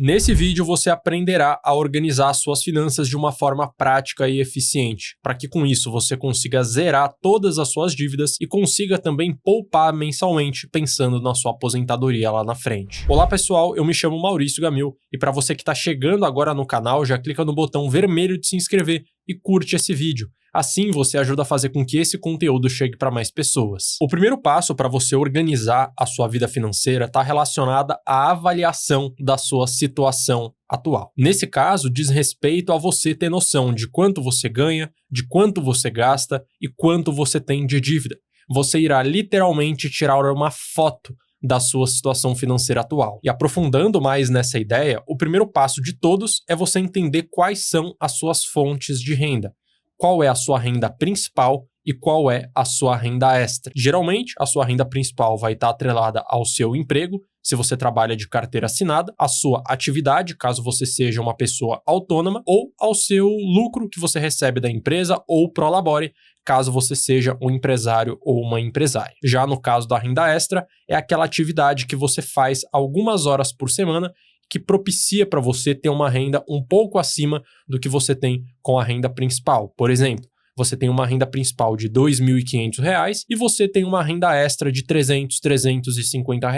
Nesse vídeo você aprenderá a organizar suas finanças de uma forma prática e eficiente, para que com isso você consiga zerar todas as suas dívidas e consiga também poupar mensalmente pensando na sua aposentadoria lá na frente. Olá pessoal, eu me chamo Maurício Gamil e para você que está chegando agora no canal, já clica no botão vermelho de se inscrever e curte esse vídeo. Assim você ajuda a fazer com que esse conteúdo chegue para mais pessoas. O primeiro passo para você organizar a sua vida financeira está relacionada à avaliação da sua situação atual. Nesse caso, diz respeito a você ter noção de quanto você ganha, de quanto você gasta e quanto você tem de dívida. Você irá literalmente tirar uma foto da sua situação financeira atual. E aprofundando mais nessa ideia, o primeiro passo de todos é você entender quais são as suas fontes de renda. Qual é a sua renda principal e qual é a sua renda extra. Geralmente, a sua renda principal vai estar atrelada ao seu emprego, se você trabalha de carteira assinada, à sua atividade, caso você seja uma pessoa autônoma, ou ao seu lucro que você recebe da empresa ou prolabore, caso você seja um empresário ou uma empresária. Já no caso da renda extra, é aquela atividade que você faz algumas horas por semana que propicia para você ter uma renda um pouco acima do que você tem com a renda principal. Por exemplo, você tem uma renda principal de R$ 2.500 e você tem uma renda extra de R$ 350.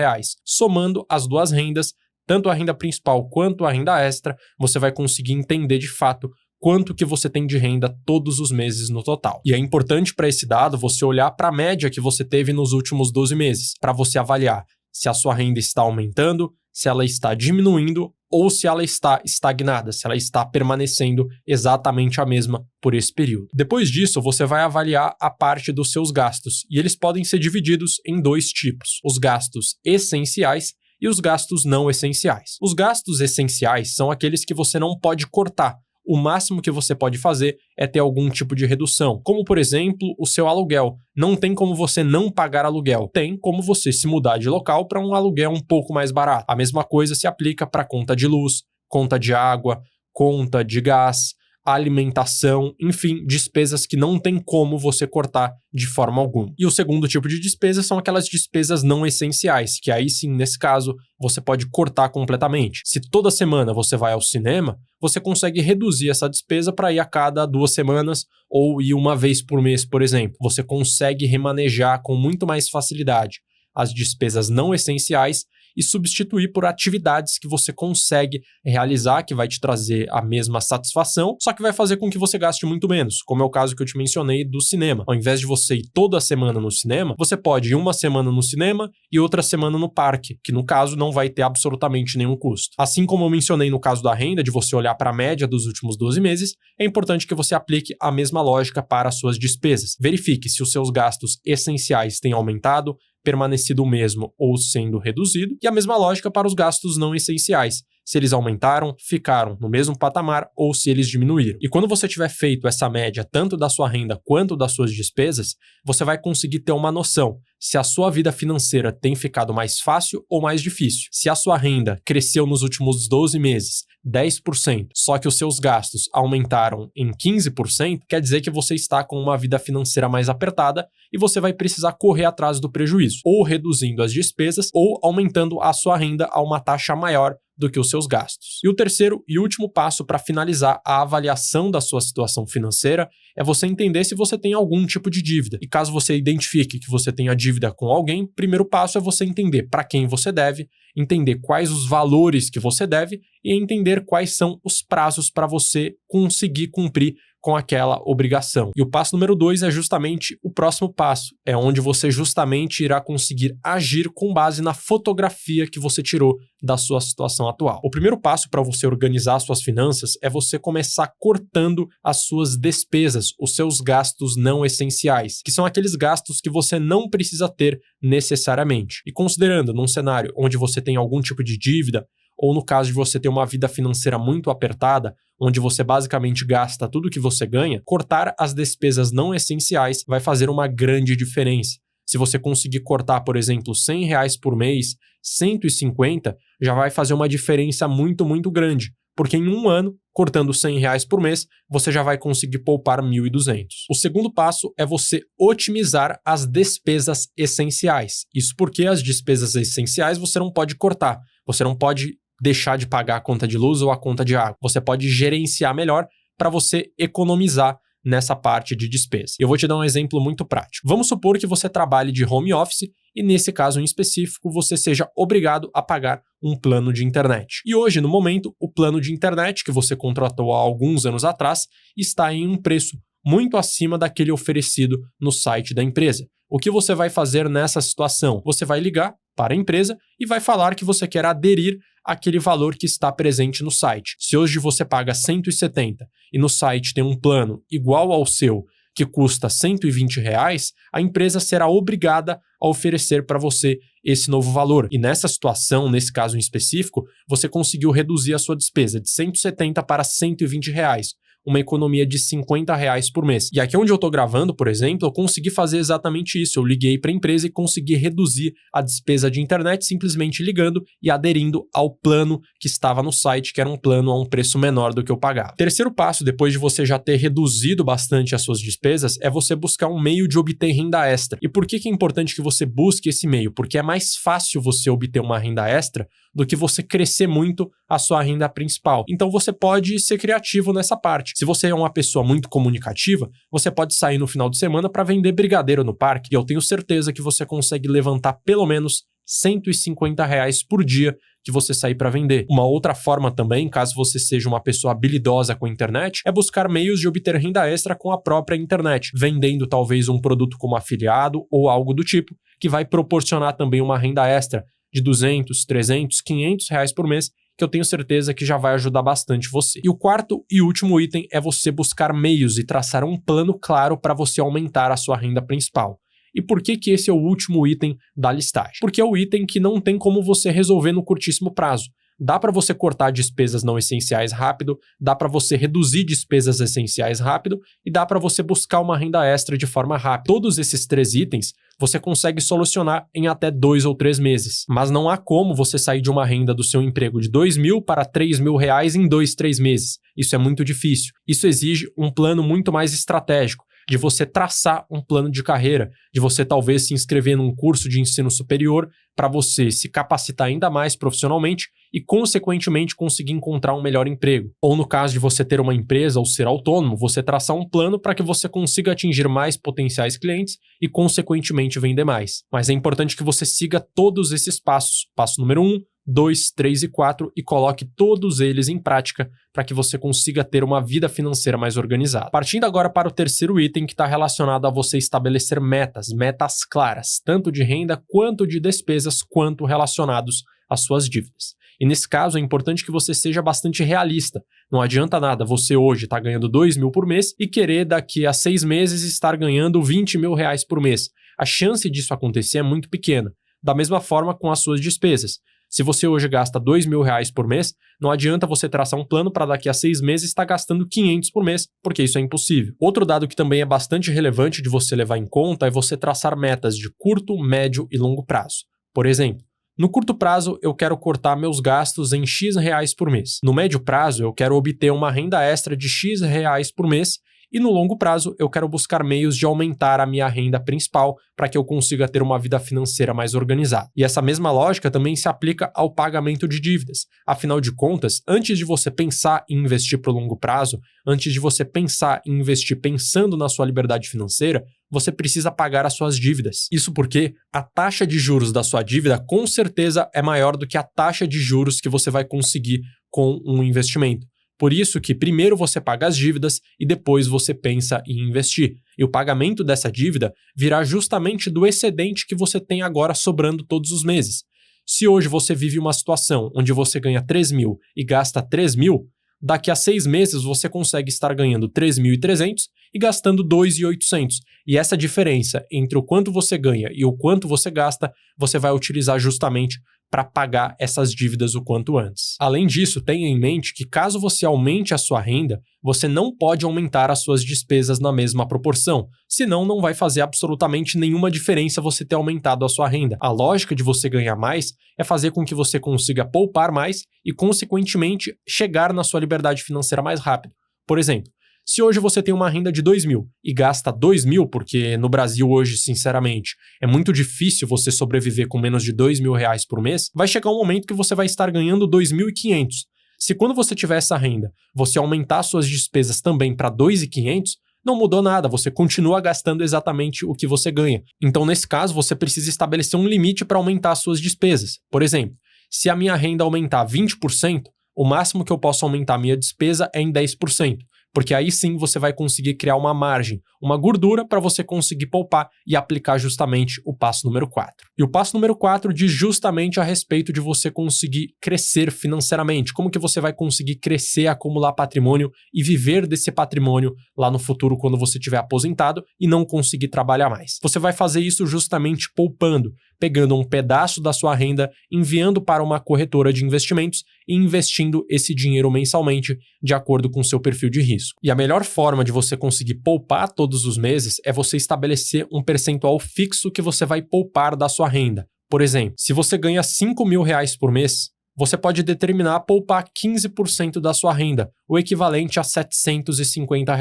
Somando as duas rendas, tanto a renda principal quanto a renda extra, você vai conseguir entender de fato quanto que você tem de renda todos os meses no total. E é importante para esse dado você olhar para a média que você teve nos últimos 12 meses, para você avaliar se a sua renda está aumentando, se ela está diminuindo ou se ela está estagnada, se ela está permanecendo exatamente a mesma por esse período. Depois disso, você vai avaliar a parte dos seus gastos, e eles podem ser divididos em dois tipos: os gastos essenciais e os gastos não essenciais. Os gastos essenciais são aqueles que você não pode cortar. O máximo que você pode fazer é ter algum tipo de redução, como por exemplo o seu aluguel. Não tem como você não pagar aluguel, tem como você se mudar de local para um aluguel um pouco mais barato. A mesma coisa se aplica para conta de luz, conta de água, conta de gás, alimentação, enfim, despesas que não tem como você cortar de forma alguma. E o segundo tipo de despesa são aquelas despesas não essenciais, que aí sim, nesse caso, você pode cortar completamente. Se toda semana você vai ao cinema, você consegue reduzir essa despesa para ir a cada 2 semanas ou ir uma vez por mês, por exemplo. Você consegue remanejar com muito mais facilidade as despesas não essenciais e substituir por atividades que você consegue realizar, que vai te trazer a mesma satisfação, só que vai fazer com que você gaste muito menos, como é o caso que eu te mencionei do cinema. Ao invés de você ir toda semana no cinema, você pode ir uma semana no cinema e outra semana no parque, que no caso não vai ter absolutamente nenhum custo. Assim como eu mencionei no caso da renda, de você olhar para a média dos últimos 12 meses, é importante que você aplique a mesma lógica para as suas despesas. Verifique se os seus gastos essenciais têm aumentado, permanecido o mesmo ou sendo reduzido, e a mesma lógica para os gastos não essenciais, se eles aumentaram, ficaram no mesmo patamar ou se eles diminuíram. E quando você tiver feito essa média tanto da sua renda quanto das suas despesas, você vai conseguir ter uma noção se a sua vida financeira tem ficado mais fácil ou mais difícil. Se a sua renda cresceu nos últimos 12 meses 10%, só que os seus gastos aumentaram em 15%, quer dizer que você está com uma vida financeira mais apertada e você vai precisar correr atrás do prejuízo, ou reduzindo as despesas ou aumentando a sua renda a uma taxa maior do que os seus gastos. E o terceiro e último passo para finalizar a avaliação da sua situação financeira é você entender se você tem algum tipo de dívida. E caso você identifique que você tenha dívida com alguém, o primeiro passo é você entender para quem você deve, entender quais os valores que você deve e entender quais são os prazos para você conseguir cumprir com aquela obrigação. E o passo número 2 é justamente o próximo passo, é onde você justamente irá conseguir agir com base na fotografia que você tirou da sua situação atual. O primeiro passo para você organizar suas finanças é você começar cortando as suas despesas, os seus gastos não essenciais, que são aqueles gastos que você não precisa ter necessariamente. E considerando num cenário onde você tem algum tipo de dívida, ou no caso de você ter uma vida financeira muito apertada, onde você basicamente gasta tudo que você ganha, cortar as despesas não essenciais vai fazer uma grande diferença. Se você conseguir cortar, por exemplo, R$ 100 por mês, 150, já vai fazer uma diferença muito, muito grande. Porque em um ano, cortando R$ 100 por mês, você já vai conseguir poupar 1.200. O segundo passo é você otimizar as despesas essenciais. Isso porque as despesas essenciais você não pode cortar. Você não pode deixar de pagar a conta de luz ou a conta de água. Você pode gerenciar melhor para você economizar nessa parte de despesa. Eu vou te dar um exemplo muito prático. Vamos supor que você trabalhe de home office e nesse caso em específico você seja obrigado a pagar um plano de internet. E hoje, no momento, o plano de internet que você contratou há alguns anos atrás está em um preço muito acima daquele oferecido no site da empresa. O que você vai fazer nessa situação? Você vai ligar para a empresa e vai falar que você quer aderir àquele valor que está presente no site. Se hoje você paga 170 e no site tem um plano igual ao seu que custa R$120, a empresa será obrigada a oferecer para você esse novo valor. E nessa situação, nesse caso em específico, você conseguiu reduzir a sua despesa de 170 para R$120. Uma economia de R$50 por mês. E aqui onde eu estou gravando, por exemplo, eu consegui fazer exatamente isso. Eu liguei para a empresa e consegui reduzir a despesa de internet simplesmente ligando e aderindo ao plano que estava no site, que era um plano a um preço menor do que eu pagava. Terceiro passo, depois de você já ter reduzido bastante as suas despesas, é você buscar um meio de obter renda extra. E por que é importante que você busque esse meio? Porque é mais fácil você obter uma renda extra do que você crescer muito a sua renda principal. Então você pode ser criativo nessa parte. Se você é uma pessoa muito comunicativa, você pode sair no final de semana para vender brigadeiro no parque e eu tenho certeza que você consegue levantar pelo menos R$150 por dia que você sair para vender. Uma outra forma também, caso você seja uma pessoa habilidosa com a internet, é buscar meios de obter renda extra com a própria internet, vendendo talvez um produto como afiliado ou algo do tipo, que vai proporcionar também uma renda extra de R$200, R$300, R$500 por mês, que eu tenho certeza que já vai ajudar bastante você. E o quarto e último item é você buscar meios e traçar um plano claro para você aumentar a sua renda principal. E por que que esse é o último item da listagem? Porque é o item que não tem como você resolver no curtíssimo prazo. Dá para você cortar despesas não essenciais rápido, dá para você reduzir despesas essenciais rápido e dá para você buscar uma renda extra de forma rápida. Todos esses 3 itens você consegue solucionar em até 2 ou 3 meses. Mas não há como você sair de uma renda do seu emprego de R$2.000 para R$3.000 em 2, 3 meses. Isso é muito difícil. Isso exige um plano muito mais estratégico, de você traçar um plano de carreira, de você talvez se inscrever num curso de ensino superior para você se capacitar ainda mais profissionalmente e, consequentemente, conseguir encontrar um melhor emprego. Ou no caso de você ter uma empresa ou ser autônomo, você traçar um plano para que você consiga atingir mais potenciais clientes e, consequentemente, vender mais. Mas é importante que você siga todos esses passos. Passo número 1, 2, 3 e 4 e coloque todos eles em prática para que você consiga ter uma vida financeira mais organizada. Partindo agora para o terceiro item que está relacionado a você estabelecer metas claras, tanto de renda quanto de despesas, quanto relacionados às suas dívidas. E nesse caso é importante que você seja bastante realista. Não adianta nada você hoje estar ganhando R$2.000 por mês e querer daqui a 6 meses estar ganhando R$20.000 por mês. A chance disso acontecer é muito pequena. Da mesma forma com as suas despesas. Se você hoje gasta R$2.000 por mês, não adianta você traçar um plano para daqui a 6 meses estar gastando R$500 por mês, porque isso é impossível. Outro dado que também é bastante relevante de você levar em conta é você traçar metas de curto, médio e longo prazo. Por exemplo, no curto prazo eu quero cortar meus gastos em X reais por mês. No médio prazo eu quero obter uma renda extra de X reais por mês. E no longo prazo, eu quero buscar meios de aumentar a minha renda principal para que eu consiga ter uma vida financeira mais organizada. E essa mesma lógica também se aplica ao pagamento de dívidas. Afinal de contas, antes de você pensar em investir para o longo prazo, antes de você pensar em investir pensando na sua liberdade financeira, você precisa pagar as suas dívidas. Isso porque a taxa de juros da sua dívida com certeza é maior do que a taxa de juros que você vai conseguir com um investimento. Por isso que primeiro você paga as dívidas e depois você pensa em investir. E o pagamento dessa dívida virá justamente do excedente que você tem agora sobrando todos os meses. Se hoje você vive uma situação onde você ganha R$3.000 e gasta R$3.000, daqui a 6 meses você consegue estar ganhando R$3.300 e gastando R$2.800. E essa diferença entre o quanto você ganha e o quanto você gasta, você vai utilizar justamente para pagar essas dívidas o quanto antes. Além disso, tenha em mente que caso você aumente a sua renda, você não pode aumentar as suas despesas na mesma proporção, senão não vai fazer absolutamente nenhuma diferença você ter aumentado a sua renda. A lógica de você ganhar mais é fazer com que você consiga poupar mais e, consequentemente, chegar na sua liberdade financeira mais rápido. Por exemplo, Se hoje você tem uma renda de 2.000 e gasta 2.000, porque no Brasil hoje, sinceramente, é muito difícil você sobreviver com menos de R$ 2.000 por mês, vai chegar um momento que você vai estar ganhando 2.500. Se quando você tiver essa renda, você aumentar suas despesas também para 2.500, não mudou nada, você continua gastando exatamente o que você ganha. Então, nesse caso, você precisa estabelecer um limite para aumentar suas despesas. Por exemplo, se a minha renda aumentar 20%, o máximo que eu posso aumentar a minha despesa é em 10%. Porque aí sim você vai conseguir criar uma margem, uma gordura para você conseguir poupar e aplicar justamente o passo número 4. E o passo número 4 diz justamente a respeito de você conseguir crescer financeiramente, como que você vai conseguir crescer, acumular patrimônio e viver desse patrimônio lá no futuro quando você estiver aposentado e não conseguir trabalhar mais. Você vai fazer isso justamente poupando, pegando um pedaço da sua renda, enviando para uma corretora de investimentos e investindo esse dinheiro mensalmente de acordo com o seu perfil de risco. E a melhor forma de você conseguir poupar todos os meses é você estabelecer um percentual fixo que você vai poupar da sua renda. Por exemplo, se você ganha R$ 5.000 por mês, você pode determinar poupar 15% da sua renda, o equivalente a R$ 750.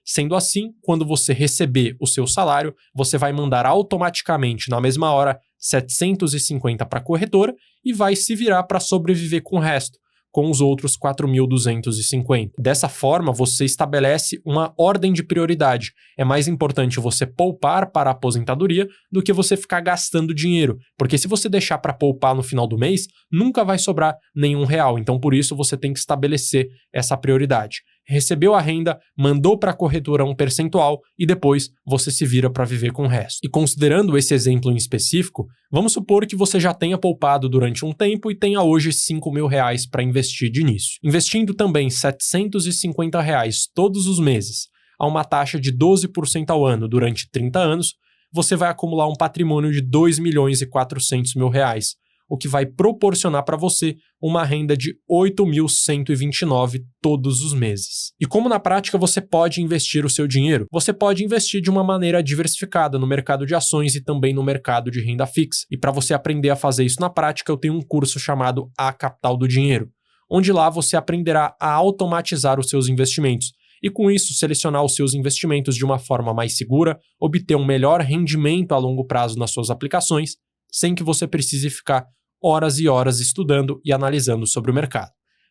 Sendo assim, quando você receber o seu salário, você vai mandar automaticamente, na mesma hora, 750 para a corretora e vai se virar para sobreviver com o resto, com os outros 4.250. Dessa forma, você estabelece uma ordem de prioridade. É mais importante você poupar para a aposentadoria do que você ficar gastando dinheiro, porque se você deixar para poupar no final do mês, nunca vai sobrar nenhum real. Então, por isso, você tem que estabelecer essa prioridade. Recebeu a renda, mandou para a corretora um percentual e depois você se vira para viver com o resto. E considerando esse exemplo em específico, vamos supor que você já tenha poupado durante um tempo e tenha hoje R$ 5.000 para investir de início. Investindo também R$ 750 todos os meses, a uma taxa de 12% ao ano durante 30 anos, você vai acumular um patrimônio de R$ 2.400.000, o que vai proporcionar para você uma renda de R$ 8.129 todos os meses. E como na prática você pode investir o seu dinheiro? Você pode investir de uma maneira diversificada no mercado de ações e também no mercado de renda fixa. E para você aprender a fazer isso na prática, eu tenho um curso chamado A Capital do Dinheiro, onde lá você aprenderá a automatizar os seus investimentos. E com isso, selecionar os seus investimentos de uma forma mais segura, obter um melhor rendimento a longo prazo nas suas aplicações, sem que você precise ficar horas e horas estudando e analisando sobre o mercado.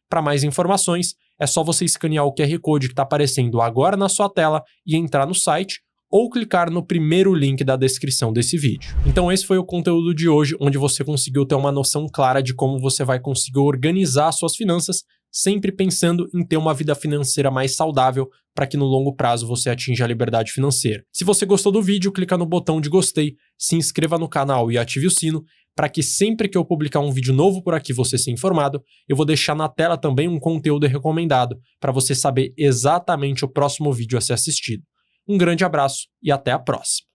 Para mais informações, é só você escanear o QR Code que está aparecendo agora na sua tela e entrar no site ou clicar no primeiro link da descrição desse vídeo. Então esse foi o conteúdo de hoje, onde você conseguiu ter uma noção clara de como você vai conseguir organizar suas finanças, sempre pensando em ter uma vida financeira mais saudável para que no longo prazo você atinja a liberdade financeira. Se você gostou do vídeo, clica no botão de gostei, se inscreva no canal e ative o sino para que sempre que eu publicar um vídeo novo por aqui você ser informado. Eu vou deixar na tela também um conteúdo recomendado para você saber exatamente o próximo vídeo a ser assistido. Um grande abraço e até a próxima!